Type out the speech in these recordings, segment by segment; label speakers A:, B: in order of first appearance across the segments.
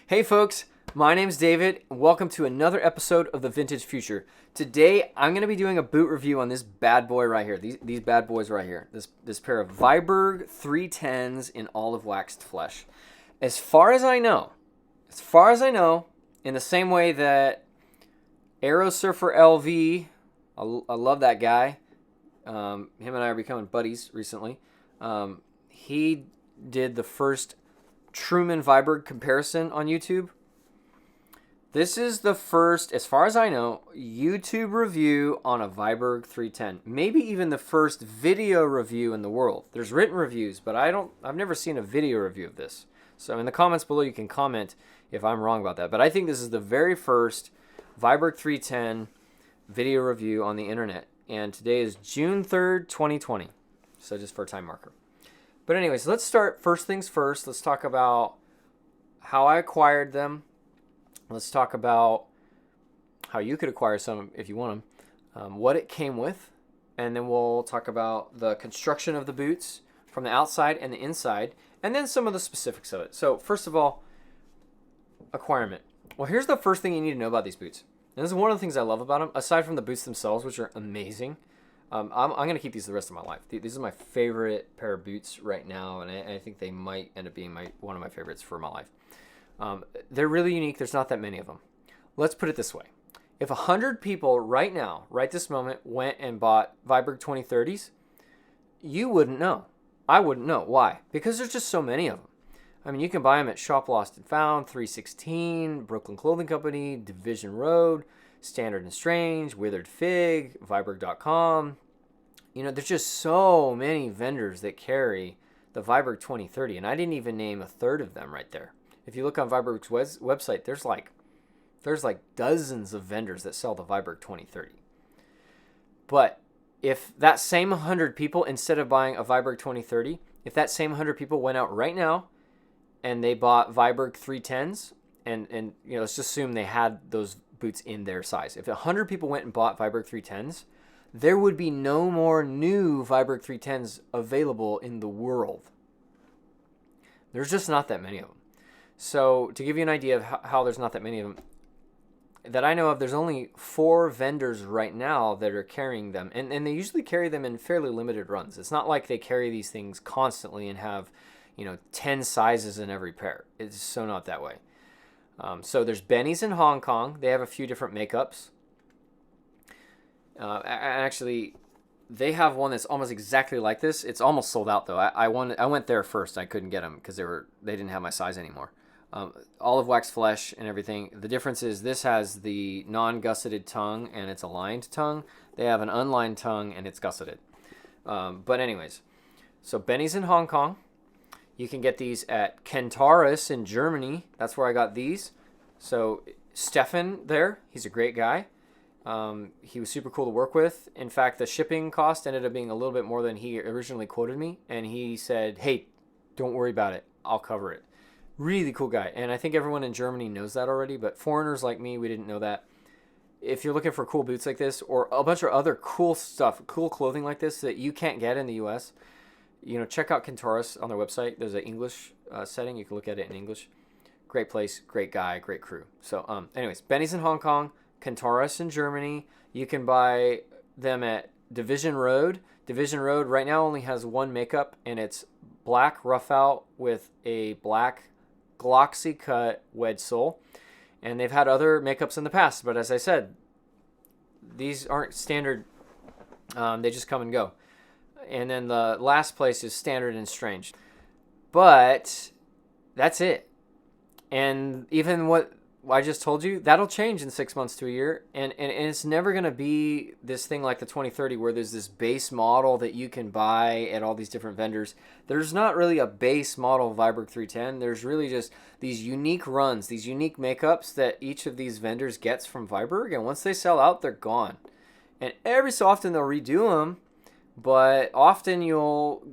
A: Hey folks, my name's David. Welcome to another episode of the Vintage Future. Today I'm going to be doing a boot review on this bad boy right here. These bad boys right here. This pair of Viberg 310s in olive waxed flesh. As far as I know, in the same way that Aero Surfer LV, I love that guy. Him and I are becoming buddies recently. He did the first Truman Viberg comparison on YouTube. This is the first, as far as I know, YouTube review on a Viberg 310. Maybe even the first video review in the world. There's written reviews, but I've never seen a video review of this. So in the comments below, you can comment if I'm wrong about that. But I think this is the very first Viberg 310 video review on the internet. And today is June 3rd, 2020. So just for a time marker. But anyways, let's start first things first. Let's talk about how I acquired them. Let's talk about how you could acquire some if you want them, what it came with, and then we'll talk about the construction of the boots from the outside and the inside, and then some of the specifics of it. So first of all, Acquirement. Well, here's the first thing you need to know about these boots. And this is one of the things I love about them, aside from the boots themselves, which are amazing. I'm going to keep these the rest of my life. These are my favorite pair of boots right now, and I think they might end up being one of my favorites for my life. They're really unique. There's not that many of them. Let's put it this way. If 100 people right now, right this moment, went and bought Viberg 2030s, you wouldn't know. I wouldn't know. Why? Because there's just so many of them. I mean, you can buy them at Shop Lost and Found, 316, Brooklyn Clothing Company, Division Road, Standard and Strange, Withered Fig, Viberg.com. You know, there's just so many vendors that carry the Viberg 2030, and I didn't even name a third of them right there. If you look on Viberg's website, there's like dozens of vendors that sell the Viberg 2030. But if that same 100 people, instead of buying a Viberg 2030, if that same 100 people went out right now and they bought Viberg 310s, and you know, let's just assume they had those boots in their size. If 100 people went and bought Viberg 310s, there would be no more new Viberg 310s available in the world. There's just not that many of them. So to give you an idea of how there's not that many of them, that I know of, there's only 4 vendors right now that are carrying them. And they usually carry them in fairly limited runs. It's not like they carry these things constantly and have, 10 sizes in every pair. It's so not that way. So there's Benny's in Hong Kong. They have a few different makeups. Actually, they have one that's almost exactly like this. It's almost sold out though. I went there first. I couldn't get them because they didn't have my size anymore. Olive wax flesh and everything. The difference is this has the non-gusseted tongue and it's a lined tongue. They have an unlined tongue and it's gusseted. But anyways, so Benny's in Hong Kong. You can get these at Kentaurus in Germany. That's where I got these. So Stefan there, he's a great guy. He was super cool to work with. In fact, the shipping cost ended up being a little bit more than he originally quoted me. And he said, hey, don't worry about it. I'll cover it. Really cool guy. And I think everyone in Germany knows that already. But foreigners like me, we didn't know that. If you're looking for cool boots like this or a bunch of other cool stuff, cool clothing like this that you can't get in the U.S., check out Kentaurus on their website. There's an English setting. You can look at it in English. Great place, great guy, great crew. So anyways, Benny's in Hong Kong, Kentaurus in Germany. You can buy them at Division Road. Division Road right now only has one makeup, and it's black rough out with a black glossy cut wedge sole. And they've had other makeups in the past, but as I said, these aren't standard. They just come and go. And then the last place is Standard and Strange. But that's it. And even what I just told you, that'll change in 6 months to a year. And it's never going to be this thing like the 2030 where there's this base model that you can buy at all these different vendors. There's not really a base model Viberg 310. There's really just these unique runs, these unique makeups that each of these vendors gets from Viberg. And once they sell out, they're gone. And every so often they'll redo them. But often you'll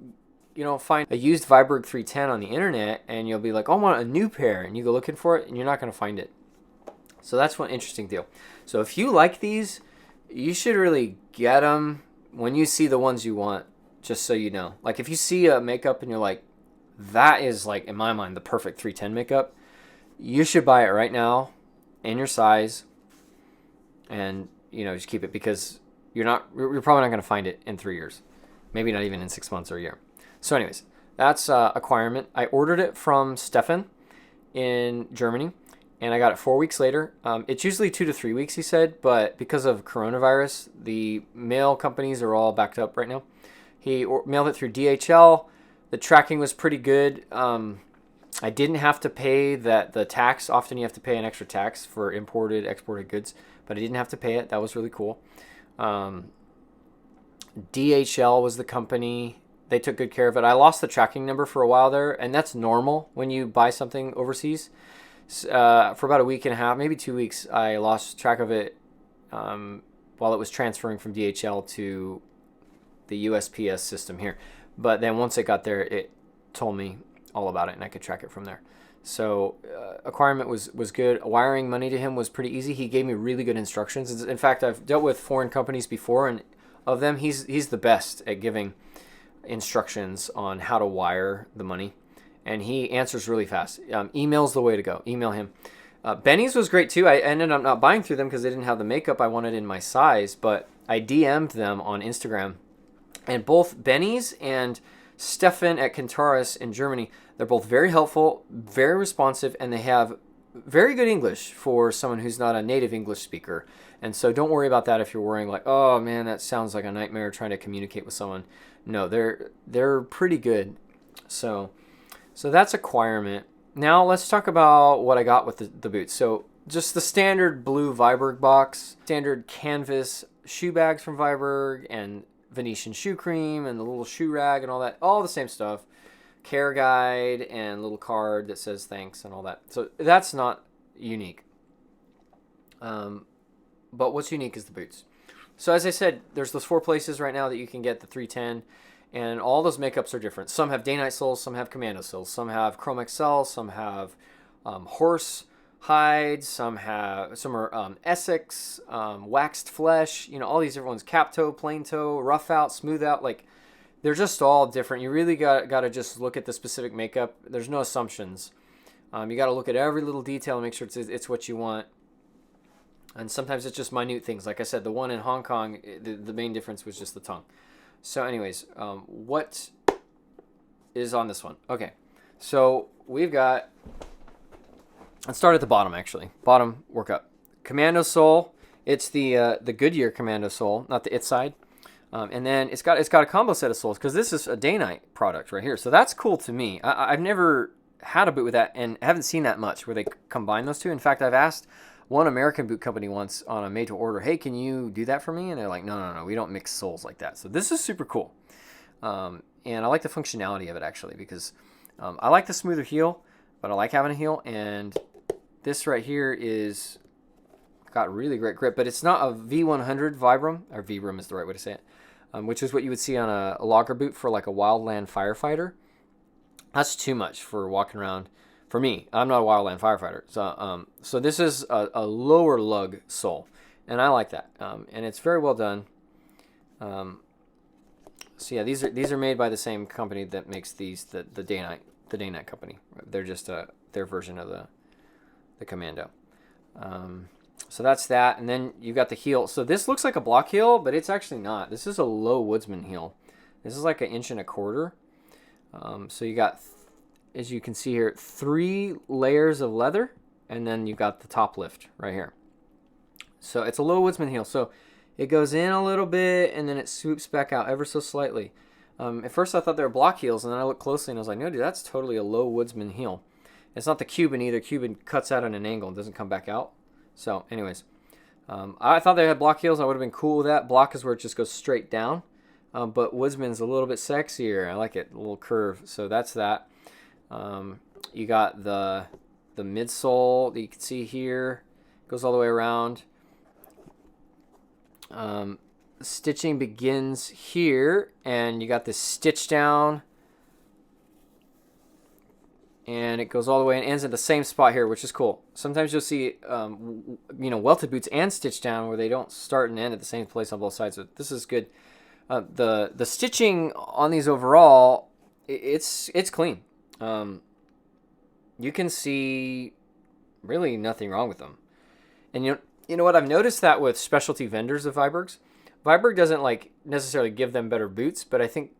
A: find a used Viberg 310 on the internet and you'll be like, oh, I want a new pair. And you go looking for it and you're not going to find it. So that's one interesting deal. So if you like these, you should really get them when you see the ones you want, just so you know. Like if you see a makeup and you're like, that is like, in my mind, the perfect 310 makeup, You should buy it right now in your size, and just keep it, because you're probably not going to find it in 3 years, maybe not even in 6 months or a year. So anyways, that's Acquirement. I ordered it from Stefan in Germany, and I got it 4 weeks later. It's usually 2 to 3 weeks, he said, but because of coronavirus, the mail companies are all backed up right now. He mailed it through DHL. The tracking was pretty good. I didn't have to pay the tax. Often you have to pay an extra tax for imported, exported goods, but I didn't have to pay it. That was really cool. DHL was the company. They took good care of it. I lost the tracking number for a while there, and that's normal when you buy something overseas. For about a week and a half, maybe 2 weeks, I lost track of it while it was transferring from DHL to the USPS system here. But then once it got there, it told me all about it, and I could track it from there. So Acquirement was good. Wiring money to him was pretty easy. He gave me really good instructions. In fact, I've dealt with foreign companies before, and of them, he's the best at giving instructions on how to wire the money, and he answers really fast. Email's the way to go. Email him. Benny's was great too. I ended up not buying through them because they didn't have the makeup I wanted in my size, but I DM'd them on Instagram, and both Benny's and Stefan at Kentaurus in Germany, they're both very helpful, very responsive, and they have very good English for someone who's not a native English speaker. And so don't worry about that if you're worrying like, oh man, that sounds like a nightmare trying to communicate with someone. No, they're pretty good. So that's Acquirement. Now let's talk about what I got with the boots. So just the standard blue Viberg box, standard canvas shoe bags from Viberg, and Venetian shoe cream, and the little shoe rag and all that, all the same stuff. Care guide and little card that says thanks and all that. So that's not unique. But what's unique is the boots. So as I said, there's those 4 places right now that you can get the 310, and all those makeups are different. Some have day-night soles, some have Commando soles, some have Chrome XL, some have horse hide, some are Essex, waxed flesh, all these different ones, cap toe, plain toe, rough out, smooth out, like they're just all different. You really got to just look at the specific makeup. There's no assumptions. You got to look at every little detail and make sure it's what you want. And sometimes it's just minute things. Like I said, the one in Hong Kong, the main difference was just the tongue. So anyways, what is on this one? Okay, so we've got, let's start at the bottom actually. Bottom workup. Commando sole. It's the Goodyear Commando sole, not the It side. And then it's got a combo set of soles, because this is a day-night product right here. So that's cool to me. I've never had a boot with that, and haven't seen that much where they combine those two. In fact, I've asked one American boot company once on a made-to-order, hey, can you do that for me? And they're like, no, we don't mix soles like that. So this is super cool. And I like the functionality of it, actually, because I like the smoother heel, but I like having a heel. And this right here is got really great grip, but it's not a V100 Vibram, or Vibram is the right way to say it. Which is what you would see on a logger boot for like a wildland firefighter. That's too much for walking around. For me, I'm not a wildland firefighter. So this is a lower lug sole, and I like that. And it's very well done. So yeah, these are made by the same company that makes these, the day night company. They're just their version of the Commando. So that's that, and then you got the heel. So this looks like a block heel, but it's actually not. This is a low woodsman heel. This is like 1.25 inches. So you got, as you can see here, 3 layers of leather, and then you got the top lift right here. So it's a low woodsman heel. So it goes in a little bit, and then it swoops back out ever so slightly. At first I thought they were block heels, and then I looked closely, and I was like, no, dude, that's totally a low woodsman heel. It's not the Cuban either. Cuban cuts out at an angle and doesn't come back out. So anyways, I thought they had block heels. I would have been cool with that. Block is where it just goes straight down. But Woodsman's a little bit sexier. I like it, a little curve. So that's that. You got the midsole that you can see here. Goes all the way around. Stitching begins here, and you got this stitch down. And it goes all the way and ends at the same spot here, which is cool. Sometimes you'll see, welted boots and stitch down where they don't start and end at the same place on both sides. So this is good. The stitching on these overall, it's clean. You can see really nothing wrong with them. And you know what? I've noticed that with specialty vendors of Vibergs. Viberg doesn't like necessarily give them better boots, but I think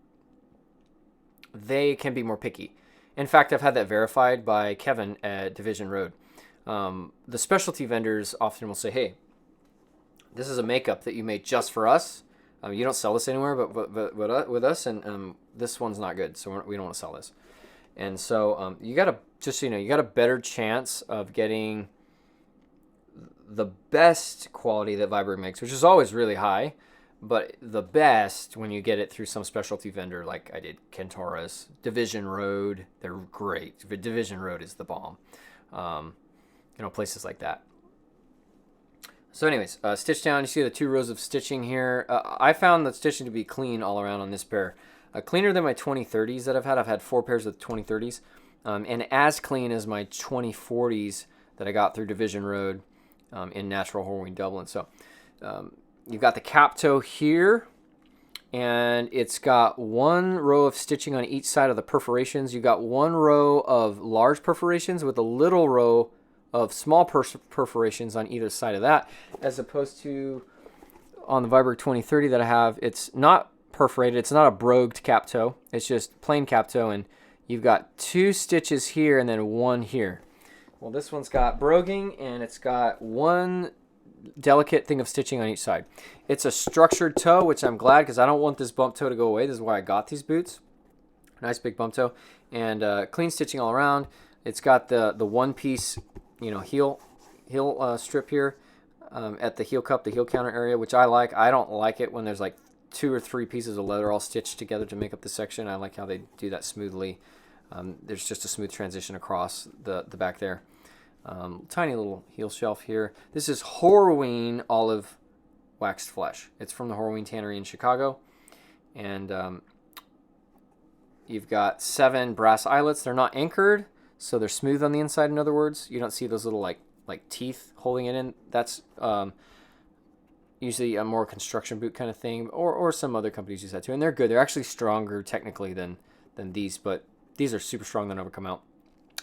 A: they can be more picky. In fact, I've had that verified by Kevin at Division Road. The specialty vendors often will say, hey, this is a makeup that you made just for us. You don't sell this anywhere but with us, and this one's not good, so we don't want to sell this. And so you got to, just so you know, you got a better chance of getting the best quality that Viberg makes, which is always really high, but the best when you get it through some specialty vendor like I did, Kentaurus, Division Road. They're great. Division Road is the bomb. Places like that. So anyways, stitch down. You see the 2 rows of stitching here. I found the stitching to be clean all around on this pair. Cleaner than my 2030s that I've had. I've had 4 pairs of 2030s. And as clean as my 2040s that I got through Division Road in Natural Horween Dublin. So you've got the cap toe here. And it's got 1 row of stitching on each side of the perforations. You've got 1 row of large perforations with a little row of small perforations on either side of that, as opposed to on the Viberg 2030 that I have, it's not perforated. It's not a brogued cap toe. It's just plain cap toe, and you've got 2 stitches here and then 1 here. Well, this one's got broguing, and it's got 1 delicate thing of stitching on each side. It's a structured toe, which I'm glad, because I don't want this bump toe to go away. This is why I got these boots. Nice big bump toe, and clean stitching all around. It's got the one-piece, heel strip here at the heel cup, the heel counter area, which I like. I don't like it when there's like 2 or 3 pieces of leather all stitched together to make up the section. I like how they do that smoothly. There's just a smooth transition across the back there. Tiny little heel shelf here. This is Horween olive waxed flesh. It's from the Horween Tannery in Chicago. And you've got 7 brass eyelets. They're not anchored, so they're smooth on the inside. In other words, you don't see those little like teeth holding it in. That's usually a more construction boot kind of thing, or some other companies use that too. And they're good. They're actually stronger technically than these, but these are super strong. They'll never come out.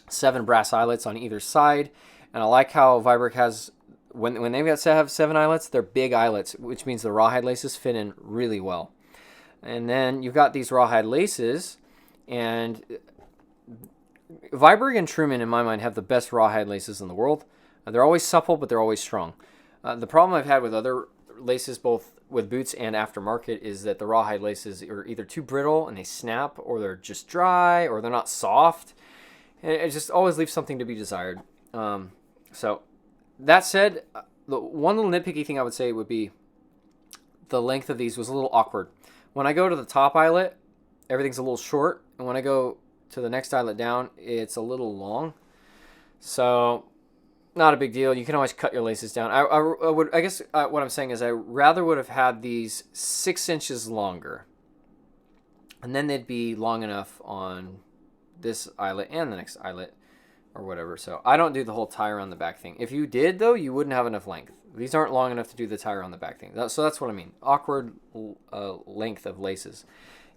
A: 7 brass eyelets on either side, and I like how Viberg has, when they have 7 eyelets, they're big eyelets, which means the rawhide laces fit in really well. And then you've got these rawhide laces, and Viberg and Truman, in my mind, have the best rawhide laces in the world. They're always supple, but they're always strong. The problem I've had with other laces, both with boots and aftermarket, is that the rawhide laces are either too brittle and they snap, or they're just dry, or they're not soft. It just always leaves something to be desired. So that said, the one little nitpicky thing I would say would be the length of these was a little awkward. When I go to the top eyelet, everything's a little short, and when I go to the next eyelet down, it's a little long. So not a big deal. You can always cut your laces down. I guess what I'm saying is I rather would have had these 6 inches longer, and then they'd be long enough on this eyelet and the next eyelet or whatever. So I don't do the whole tie around the back thing. If you did, though, you wouldn't have enough length. These aren't long enough to do the tie around the back thing. So that's what I mean. Awkward length of laces.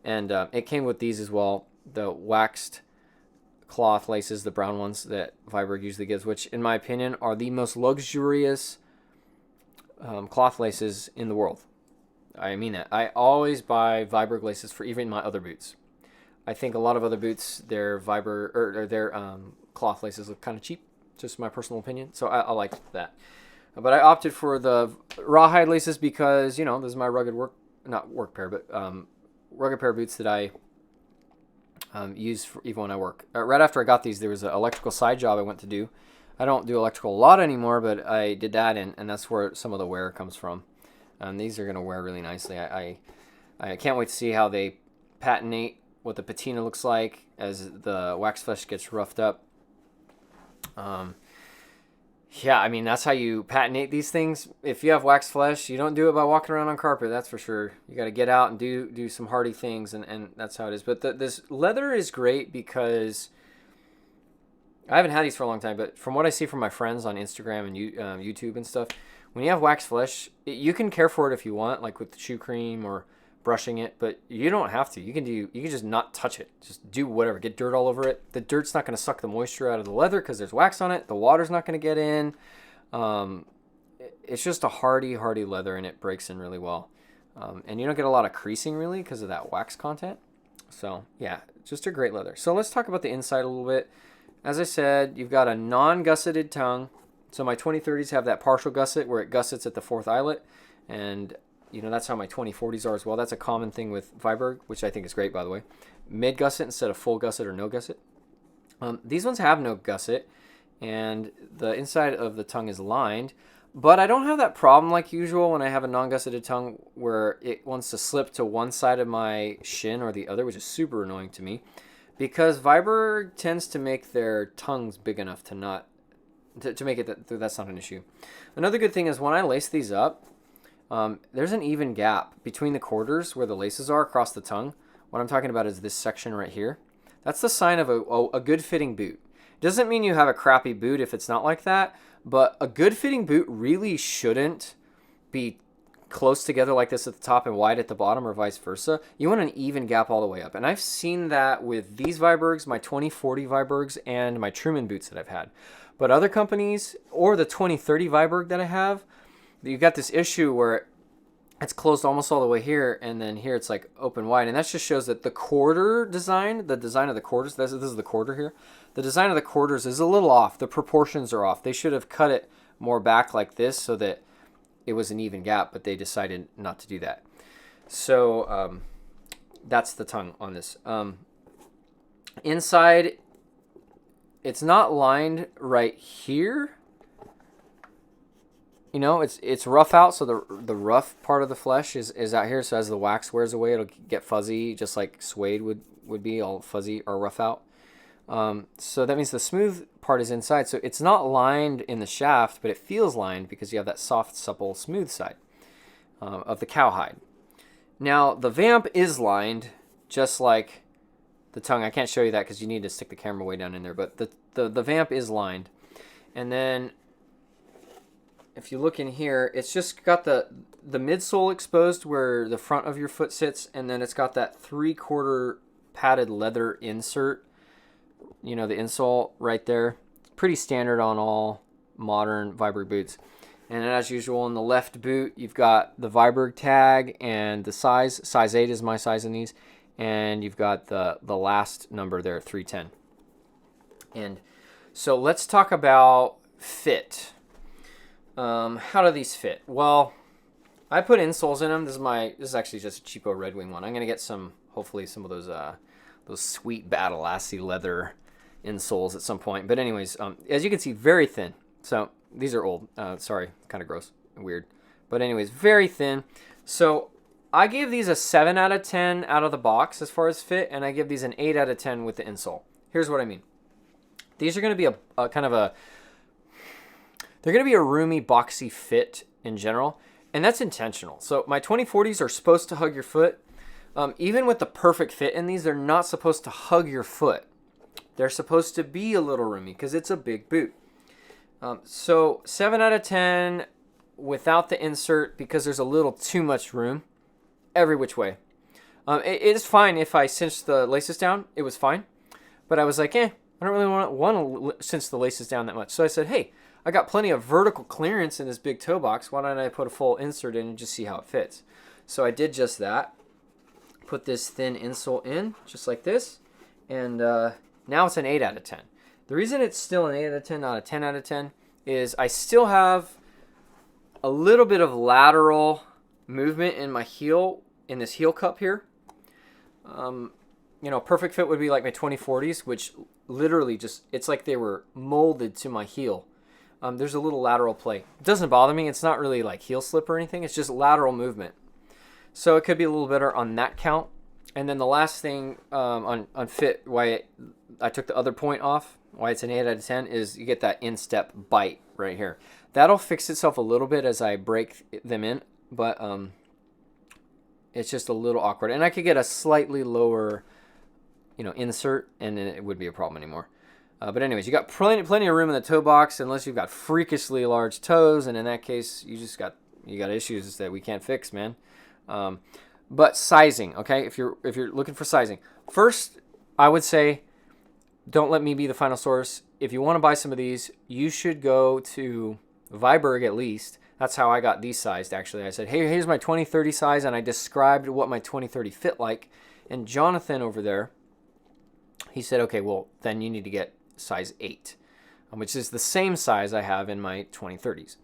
A: And it came with these as well, the waxed cloth laces, the brown ones that Viberg usually gives, which in my opinion are the most luxurious cloth laces in the world. I mean that. I always buy Viberg laces for even my other boots. I think a lot of other boots, their cloth laces look kind of cheap, just my personal opinion. So I like that. But I opted for the rawhide laces because, this is my rugged rugged pair of boots that I use for even when I work. Right after I got these, there was an electrical side job I went to do. I don't do electrical a lot anymore, but I did that, and that's where some of the wear comes from. These are going to wear really nicely. I can't wait to see how they patinate, what the patina looks like as the wax flesh gets roughed up. Yeah, I mean, that's how you patinate these things. If you have wax flesh, you don't do it by walking around on carpet, that's for sure. You got to get out and do some hardy things, and that's how it is. But this leather is great because I haven't had these for a long time, but from what I see from my friends on Instagram and YouTube and stuff, when you have wax flesh, you can care for it if you want, like with shoe cream or brushing it, but you don't have to. You can just not touch it. Just do whatever. Get dirt all over it. The dirt's not going to suck the moisture out of the leather because there's wax on it. The water's not going to get in. It's just a hardy leather, and it breaks in really well. And you don't get a lot of creasing really because of that wax content. So yeah, just a great leather. So let's talk about the inside a little bit. As I said, you've got a non-gusseted tongue. So my 2030s have that partial gusset where it gussets at the fourth eyelet, and that's how my 2040s are as well. That's a common thing with Viberg, which I think is great, by the way. Mid gusset instead of full gusset or no gusset. These ones have no gusset, and the inside of the tongue is lined. But I don't have that problem like usual when I have a non-gusseted tongue where it wants to slip to one side of my shin or the other, which is super annoying to me, because Viberg tends to make their tongues big enough to make it that's not an issue. Another good thing is when I lace these up, there's an even gap between the quarters where the laces are across the tongue. What I'm talking about is this section right here. That's the sign of a good fitting boot. Doesn't mean you have a crappy boot if it's not like that, but a good fitting boot really shouldn't be close together like this at the top and wide at the bottom, or vice versa. You want an even gap all the way up. And I've seen that with these Vibergs, my 2040 Vibergs, and my Truman boots that I've had. But other companies, or the 2030 Viberg that I have, you got this issue where it's closed almost all the way here, and then here it's like open wide, and that just shows that the quarter design, the design of the quarters, this is the quarter here, the design of the quarters is a little off. The proportions are off. They should have cut it more back like this so that it was an even gap, but they decided not to do that. So that's the tongue on this. Inside, it's not lined right here. It's rough out, so the rough part of the flesh is out here. So as the wax wears away, it'll get fuzzy, just like suede would be all fuzzy or rough out. So that means the smooth part is inside. So it's not lined in the shaft, but it feels lined because you have that soft, supple, smooth side of the cowhide. Now, the vamp is lined, just like the tongue. I can't show you that because you need to stick the camera way down in there, but the vamp is lined. And then if you look in here, it's just got the midsole exposed where the front of your foot sits, and then it's got that 3/4 padded leather insert, the insole right there. Pretty standard on all modern Viberg boots. And as usual, in the left boot, you've got the Viberg tag and the size. Size 8 is my size in these. And you've got the last number there, 310. And so let's talk about fit. How do these fit? Well, I put insoles in them. This is actually just a cheapo Red Wing one. I'm gonna get hopefully some of those sweet Badalassi leather insoles at some point. But anyways, as you can see, very thin. So these are old. Sorry, kind of gross and weird. But anyways, very thin. So I gave these a 7 out of 10 out of the box as far as fit, and I give these an 8 out of 10 with the insole. Here's what I mean. These are going to be they're going to be a roomy, boxy fit in general, and that's intentional. So my 2040s are supposed to hug your foot. Even with the perfect fit in these, they're not supposed to hug your foot. They're supposed to be a little roomy because it's a big boot. So 7 out of 10 without the insert because there's a little too much room every which way. It is fine if I cinch the laces down. It was fine. But I was like, I don't really want to cinch the laces down that much. So I said, hey, I got plenty of vertical clearance in this big toe box. Why don't I put a full insert in and just see how it fits? So I did just that. Put this thin insole in, just like this. And now it's an 8 out of 10. The reason it's still an 8 out of 10, not a 10 out of 10, is I still have a little bit of lateral movement in my heel, in this heel cup here. Perfect fit would be like my 2040s, which literally it's like they were molded to my heel. There's a little lateral play. It doesn't bother me. It's not really like heel slip or anything. It's just lateral movement. So it could be a little better on that count. And then the last thing on fit, why I took the other point off, why it's an 8 out of 10, is you get that Instep Bite right here. That'll fix itself a little bit as I break them in, but it's just a little awkward. And I could get a slightly lower, insert, and then it wouldn't be a problem anymore. But anyways, you got plenty of room in the toe box, unless you've got freakishly large toes, and in that case, you got issues that we can't fix, man. But sizing, okay? If you're looking for sizing, first I would say don't let me be the final source. If you want to buy some of these, you should go to Viberg at least. That's how I got these sized, actually. I said, hey, here's my 2030 size, and I described what my 2030 fit like. And Jonathan over there, he said, okay, well, then you need to get size 8, which is the same size I have in my 2030s.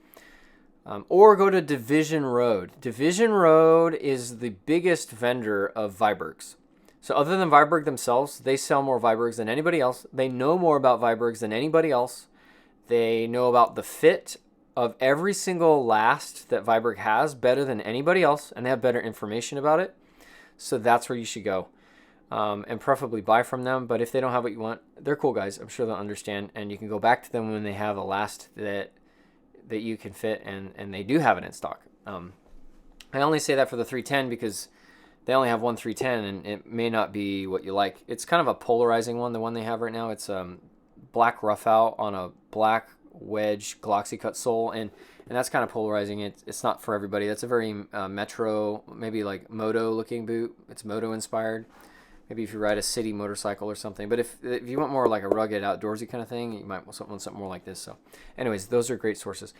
A: Or go to Division Road. Division Road is the biggest vendor of Vibergs. So other than Viberg themselves, they sell more Vibergs than anybody else. They know more about Vibergs than anybody else. They know about the fit of every single last that Viberg has better than anybody else, and they have better information about it. So that's where you should go, and preferably buy from them. But if they don't have what you want, they're cool guys. I'm sure they'll understand, and you can go back to them when they have a last that you can fit, and they do have it in stock. I only say that for the 310 because they only have one 310, and it may not be what you like. It's kind of a polarizing one, the one they have right now. It's black rough out on a black wedge glossy cut sole, and that's kind of polarizing. It's not for everybody. That's a very metro, maybe like moto looking boot. It's moto inspired. Maybe if you ride a city motorcycle or something. But if you want more like a rugged outdoorsy kind of thing, you might want something more like this. So anyways, those are great sources.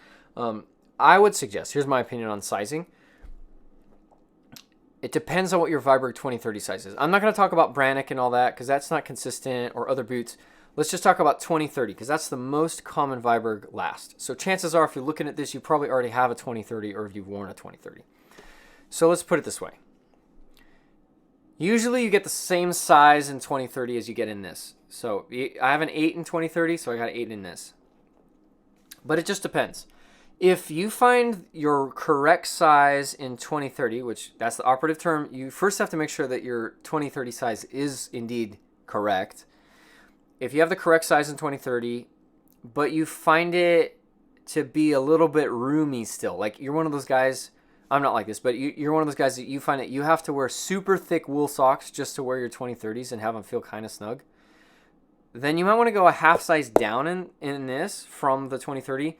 A: I would suggest, here's my opinion on sizing. It depends on what your Viberg 2030 size is. I'm not going to talk about Brannick and all that because that's not consistent, or other boots. Let's just talk about 2030 because that's the most common Viberg last. So chances are if you're looking at this, you probably already have a 2030 or if you've worn a 2030. So let's put it this way. Usually you get the same size in 2030 as you get in this. So I have an 8 in 2030, so I got an 8 in this. But it just depends. If you find your correct size in 2030, which that's the operative term, you first have to make sure that your 2030 size is indeed correct. If you have the correct size in 2030, but you find it to be a little bit roomy still, like you're one of those guys, I'm not like this, but you're one of those guys that you find that you have to wear super thick wool socks just to wear your 2030s and have them feel kind of snug, then you might want to go a half size down in this from the 2030,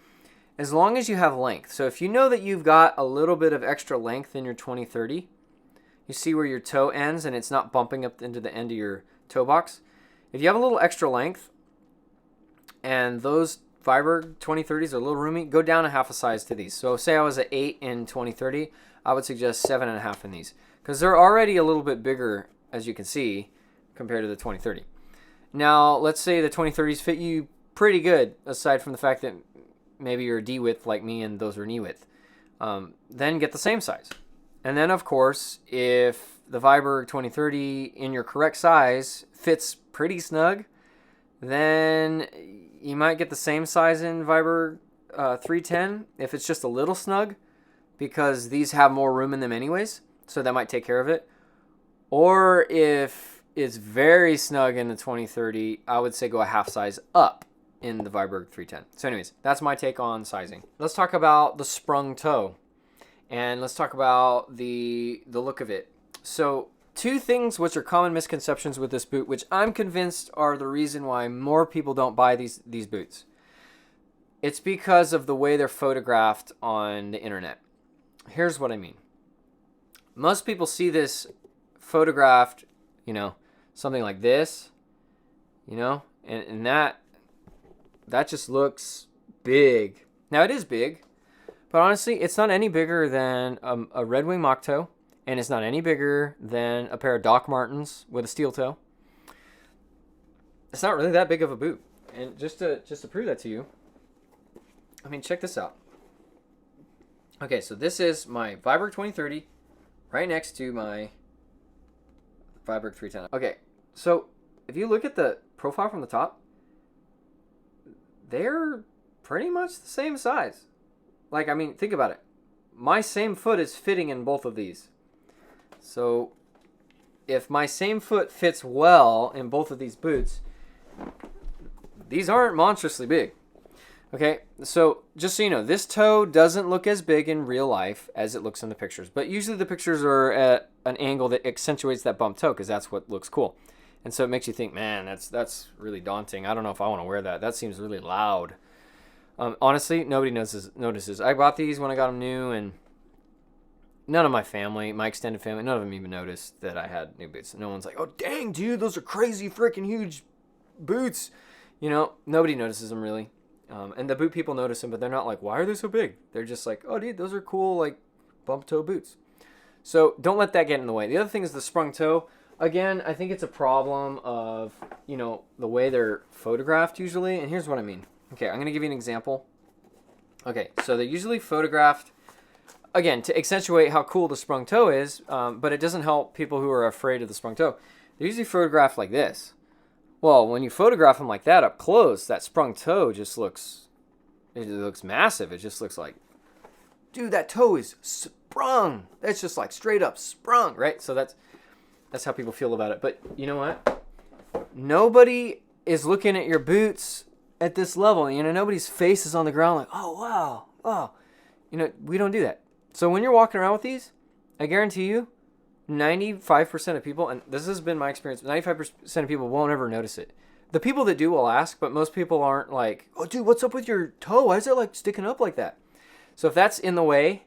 A: as long as you have length. So if you know that you've got a little bit of extra length in your 2030, you see where your toe ends and it's not bumping up into the end of your toe box. If you have a little extra length and those Viberg 2030s are a little roomy, go down a half a size to these. So say I was at 8 in 2030, I would suggest 7.5 in these because they're already a little bit bigger, as you can see, compared to the 2030. Now, let's say the 2030s fit you pretty good, aside from the fact that maybe you're D width like me and those are knee width. Then get the same size. And then, of course, if the Viberg 2030 in your correct size fits pretty snug, then you might get the same size in Viberg 310 if it's just a little snug, because these have more room in them anyways, so that might take care of it. Or if it's very snug in the 2030, I would say go a half size up in the Viberg 310. So anyways, that's my take on sizing. Let's talk about the sprung toe, and let's talk about the look of it. So two things which are common misconceptions with this boot, which I'm convinced are the reason why more people don't buy these boots. It's because of the way they're photographed on the internet. Here's what I mean. Most people see this photographed, something like this, and that just looks big. Now it is big, but honestly, it's not any bigger than a Red Wing mock toe. And it's not any bigger than a pair of Doc Martens with a steel toe. It's not really that big of a boot. And just to prove that to you, I mean, check this out. Okay, so this is my Viberg 2030 right next to my Viberg 310. Okay, so if you look at the profile from the top, they're pretty much the same size. Like, I mean, think about it. My same foot is fitting in both of these. So if my same foot fits well in both of these boots, these aren't monstrously big. Okay, so just so you know, this toe doesn't look as big in real life as it looks in the pictures. But usually the pictures are at an angle that accentuates that bump toe because that's what looks cool. And so it makes you think, man, that's really daunting. I don't know if I want to wear that. That seems really loud. Honestly, nobody notices. I bought these when I got them new, and none of my family, my extended family, none of them even noticed that I had new boots. No one's like, oh, dang, dude, those are crazy freaking huge boots. You know, nobody notices them really. And the boot people notice them, but they're not like, why are they so big? They're just like, oh, dude, those are cool, like, bump toe boots. So don't let that get in the way. The other thing is the sprung toe. Again, I think it's a problem of, you know, the way they're photographed usually. And here's what I mean. Okay, I'm going to give you an example. Okay, so they're usually photographed, again, to accentuate how cool the sprung toe is, but it doesn't help people who are afraid of the sprung toe. They're usually photographed like this. Well, when you photograph them like that up close, that sprung toe just looks, it looks massive. It just looks like, dude, that toe is sprung. That's just like straight up sprung, right? So that's how people feel about it. But you know what? Nobody is looking at your boots at this level. You know, nobody's face is on the ground like, oh, wow, oh. You know, we don't do that. So when you're walking around with these, I guarantee you, 95% of people, and this has been my experience, 95% of people won't ever notice it. The people that do will ask, but most people aren't like, oh, dude, what's up with your toe? Why is it like sticking up like that? So if that's in the way,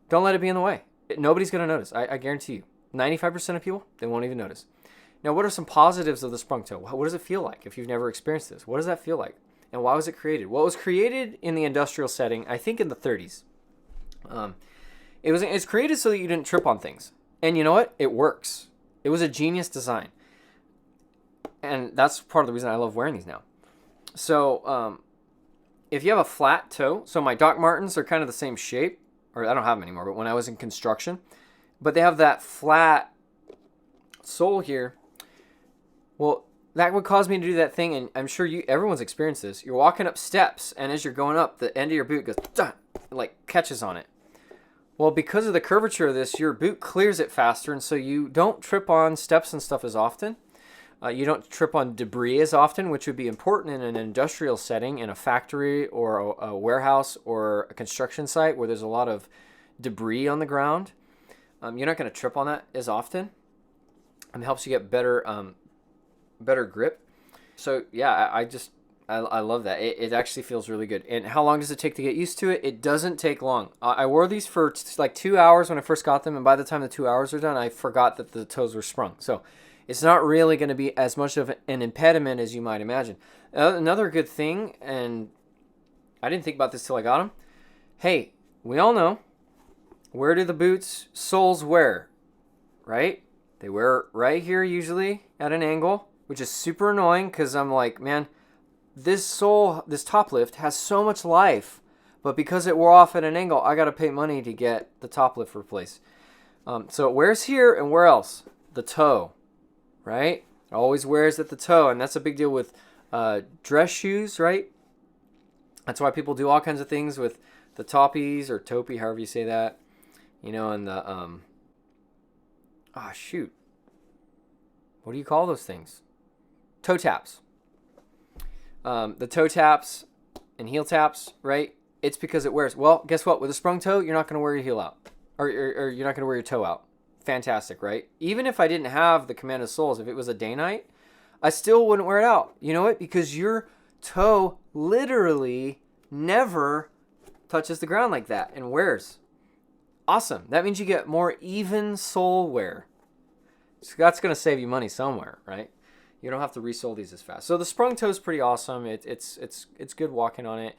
A: don't let it be in the way. Nobody's going to notice. I guarantee you. 95% of people, they won't even notice. Now, what are some positives of the sprung toe? What does it feel like if you've never experienced this? What does that feel like? And why was it created? Well, it was created in the industrial setting, I think in the 30s. It's created so that you didn't trip on things. And you know what? It works. It was a genius design. And that's part of the reason I love wearing these now. So, if you have a flat toe, so my Doc Martens are kind of the same shape, or I don't have them anymore, but when I was in construction, but they have that flat sole here. Well, that would cause me to do that thing, and I'm sure everyone's experienced this. You're walking up steps, and as you're going up, the end of your boot goes, like catches on it. Well, because of the curvature of this, your boot clears it faster, and so you don't trip on steps and stuff as often. You don't trip on debris as often, which would be important in an industrial setting, in a factory or a warehouse or a construction site where there's a lot of debris on the ground. You're not going to trip on that as often. It helps you get better grip. So yeah, I love that. It actually feels really good. And how long does it take to get used to it? It doesn't take long. I wore these for like 2 hours when I first got them, and by the time the 2 hours are done, I forgot that the toes were sprung. So it's not really going to be as much of an impediment as you might imagine. Another good thing, and I didn't think about this till I got them. Hey, we all know, where do the boots soles wear? Right? They wear right here usually at an angle, which is super annoying because I'm like, man, this top lift has so much life, but because it wore off at an angle, I got to pay money to get the top lift replaced. So it wears here, and where else? The toe, right? It always wears at the toe, and that's a big deal with dress shoes, right? That's why people do all kinds of things with the toppies or topi, however you say that, you know, and the what do you call those things? Toe taps. The toe taps and heel taps, right? It's because it wears. Well, guess what? With a sprung toe, you're not going to wear your heel out. Or you're not going to wear your toe out. Fantastic, right? Even if I didn't have the Commando soles, if it was a day-night, I still wouldn't wear it out. You know what? Because your toe literally never touches the ground like that and wears. Awesome. That means you get more even sole wear. So that's going to save you money somewhere, right? You don't have to resole these as fast. So the sprung toe is pretty awesome. It's good walking on it.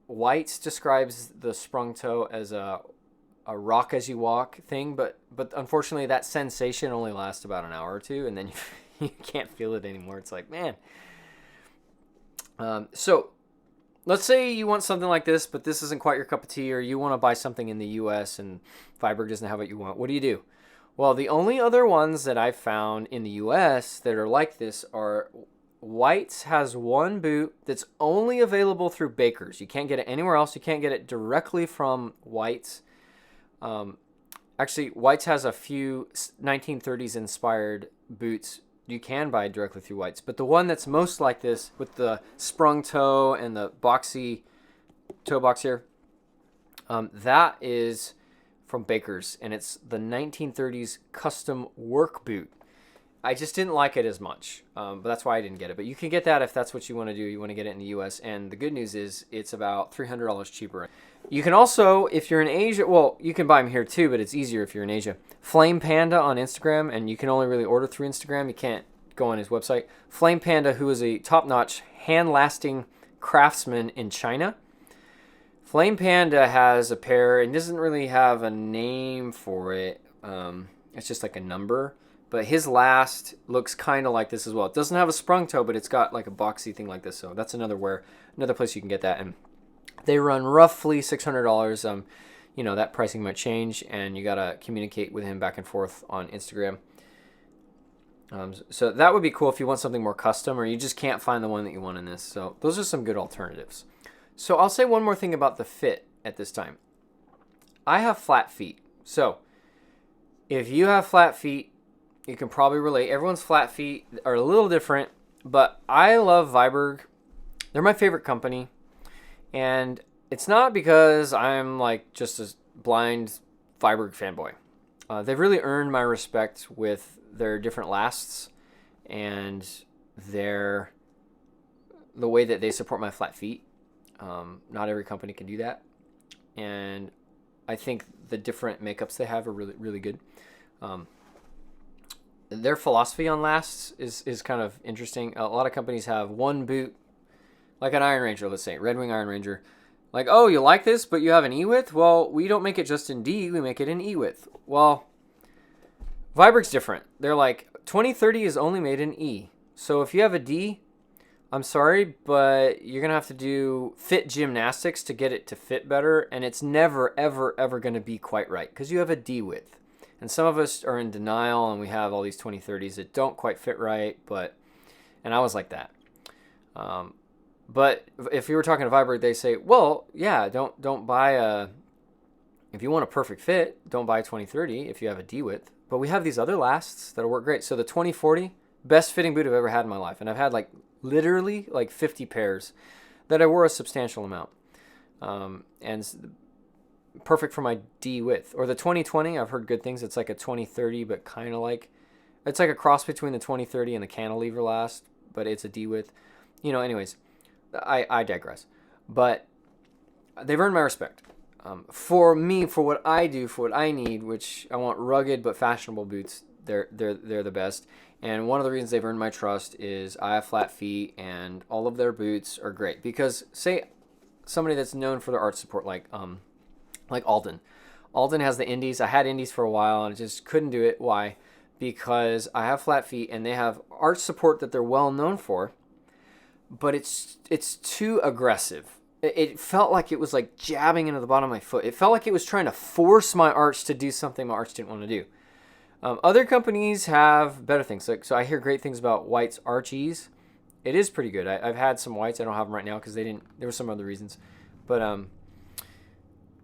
A: White's describes the sprung toe as a rock as you walk thing, but unfortunately that sensation only lasts about an hour or two, and then you can't feel it anymore. It's like, man. So let's say you want something like this, but this isn't quite your cup of tea, or you want to buy something in the U.S. and Viberg doesn't have what you want. What do? Well, the only other ones that I've found in the U.S. that are like this are White's has one boot that's only available through Baker's. You can't get it anywhere else. You can't get it directly from White's. Actually, White's has a few 1930s inspired boots you can buy directly through White's. But the one that's most like this with the sprung toe and the boxy toe box here, that is from Baker's, and it's the 1930s custom work boot. I just didn't like it as much, but that's why I didn't get it. But you can get that if that's what you want to do. You want to get it in the U.S. And the good news is it's about $300 cheaper. You can also, if you're in Asia, well, you can buy them here too, but it's easier if you're in Asia. Flame Panda on Instagram, and you can only really order through Instagram. You can't go on his website. Flame Panda, who is a top-notch, hand-lasting craftsman in China. Flame Panda has a pair, and doesn't really have a name for it. It's just like a number. But his last looks kind of like this as well. It doesn't have a sprung toe, but it's got like a boxy thing like this. So that's another place you can get that. And they run roughly $600. You know, that pricing might change, and you got to communicate with him back and forth on Instagram. So that would be cool if you want something more custom, or you just can't find the one that you want in this. So those are some good alternatives. So I'll say one more thing about the fit at this time. I have flat feet. So if you have flat feet, you can probably relate. Everyone's flat feet are a little different, but I love Viberg. They're my favorite company. And it's not because I'm like just a blind Viberg fanboy. They've really earned my respect with their different lasts and the way that they support my flat feet. Not every company can do that. And I think the different makeups they have are really, really good. Their philosophy on lasts is kind of interesting. A lot of companies have one boot, like an Iron Ranger, let's say, Red Wing Iron Ranger. Like, oh, you like this, but you have an E-width? Well, we don't make it just in D, we make it in E-width. Well, Viberg's different. They're like, 2030 is only made in E. So if you have a D, I'm sorry, but you're going to have to do fit gymnastics to get it to fit better, and it's never, ever, ever going to be quite right because you have a D width. And some of us are in denial, and we have all these 2030s that don't quite fit right, and I was like that. But if you were talking to Viberg, they say, well, yeah, don't buy if you want a perfect fit, don't buy a 2030 if you have a D width. But we have these other lasts that'll work great. So the 2040, best fitting boot I've ever had in my life. And I've had like literally like 50 pairs that I wore a substantial amount. And perfect for my D width. Or the 2020, I've heard good things. It's like a 2030, but kind of like, it's like a cross between the 2030 and the cantilever last, but it's a D width. You know, anyways, I digress. But they've earned my respect. For me, for what I do, for what I need, which I want rugged but fashionable boots, they're the best. And one of the reasons they've earned my trust is I have flat feet, and all of their boots are great. Because say somebody that's known for their arch support, like Alden. Alden has the Indies. I had Indies for a while, and I just couldn't do it. Why? Because I have flat feet, and they have arch support that they're well known for, but it's too aggressive. It felt like it was like jabbing into the bottom of my foot. It felt like it was trying to force my arch to do something my arch didn't want to do. Other companies have better things. So I hear great things about White's Arch Ease. It is pretty good. I've had some Whites. I don't have them right now because there were some other reasons. But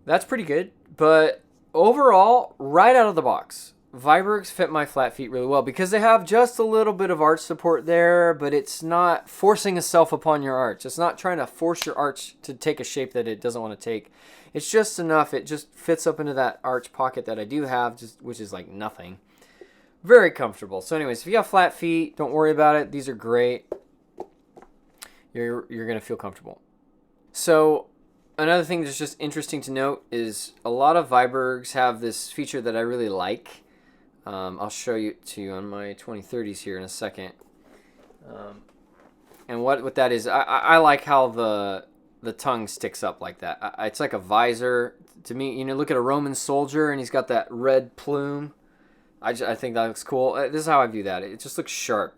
A: that's pretty good. But overall, right out of the box, Viberg's fit my flat feet really well because they have just a little bit of arch support there, but it's not forcing itself upon your arch. It's not trying to force your arch to take a shape that it doesn't want to take. It's just enough. It just fits up into that arch pocket that I do have, which is like nothing. Very comfortable. So anyways, if you have flat feet, don't worry about it. These are great. You're going to feel comfortable. So another thing that's just interesting to note is a lot of Vibergs have this feature that I really like. I'll show you to you on my 2030s here in a second. And what that is, I like how the tongue sticks up like that. It's like a visor. To me, look at a Roman soldier and he's got that red plume. I think that looks cool. This is how I view that. It just looks sharp.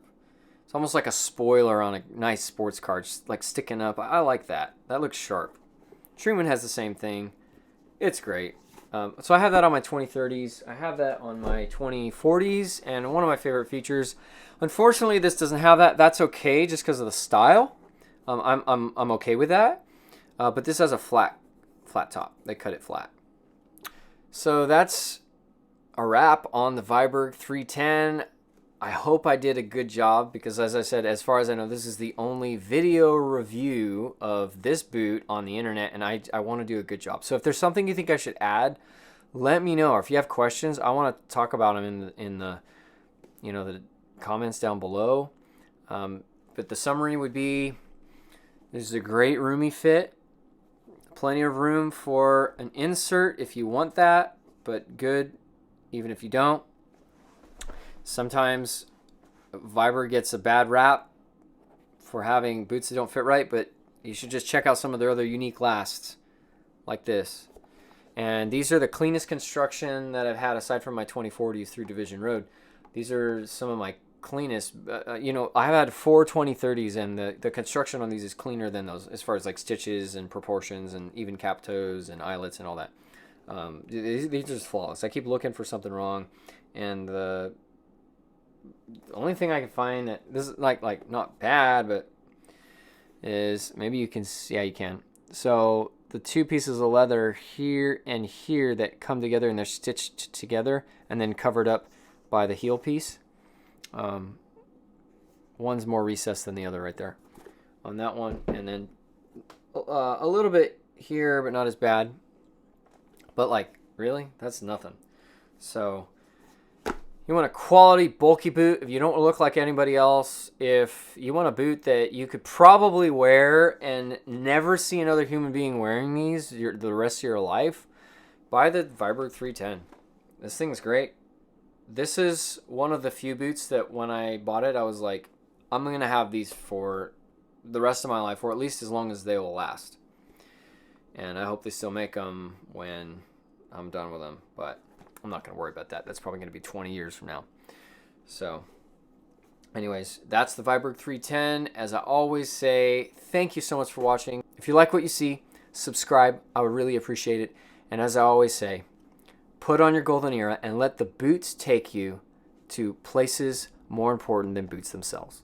A: It's almost like a spoiler on a nice sports car, just like sticking up. I like that. That looks sharp. Truman has the same thing. It's great. So I have that on my 2030s. I have that on my 2040s, and one of my favorite features. Unfortunately, this doesn't have that. That's okay, just because of the style. I'm okay with that. But this has a flat top. They cut it flat. So that's a wrap on the Viberg 310. I hope I did a good job because, as I said, as far as I know, this is the only video review of this boot on the internet, and I want to do a good job. So if there's something you think I should add, let me know. Or if you have questions, I want to talk about them in the comments down below. But the summary would be, this is a great roomy fit. Plenty of room for an insert if you want that, but good even if you don't. Sometimes Viberg gets a bad rap for having boots that don't fit right, but you should just check out some of their other unique lasts like this. And these are the cleanest construction that I've had aside from my 2040s through Division Road. These are some of my cleanest. You know, I've had 4 2030s, and the construction on these is cleaner than those as far as like stitches and proportions and even cap toes and eyelets and all that. These are just flawless. I keep looking for something wrong, and the only thing I can find that this is like not bad, but is maybe you can see. Yeah, you can. So the 2 pieces of leather here and here that come together and they're stitched together and then covered up by the heel piece. One's more recessed than the other right there on that one, and then a little bit here, but not as bad. But like, really, that's nothing. So you want a quality bulky boot if you don't look like anybody else. If you want a boot that you could probably wear and never see another human being wearing these the rest of your life, buy the Viberg 310. This thing's great. This is one of the few boots that when I bought it, I was like, I'm going to have these for the rest of my life, or at least as long as they will last. And I hope they still make them when I'm done with them, but I'm not going to worry about that. That's probably going to be 20 years from now. So anyways, that's the Viberg 310. As I always say, thank you so much for watching. If you like what you see, subscribe. I would really appreciate it. And as I always say, put on your golden era and let the boots take you to places more important than boots themselves.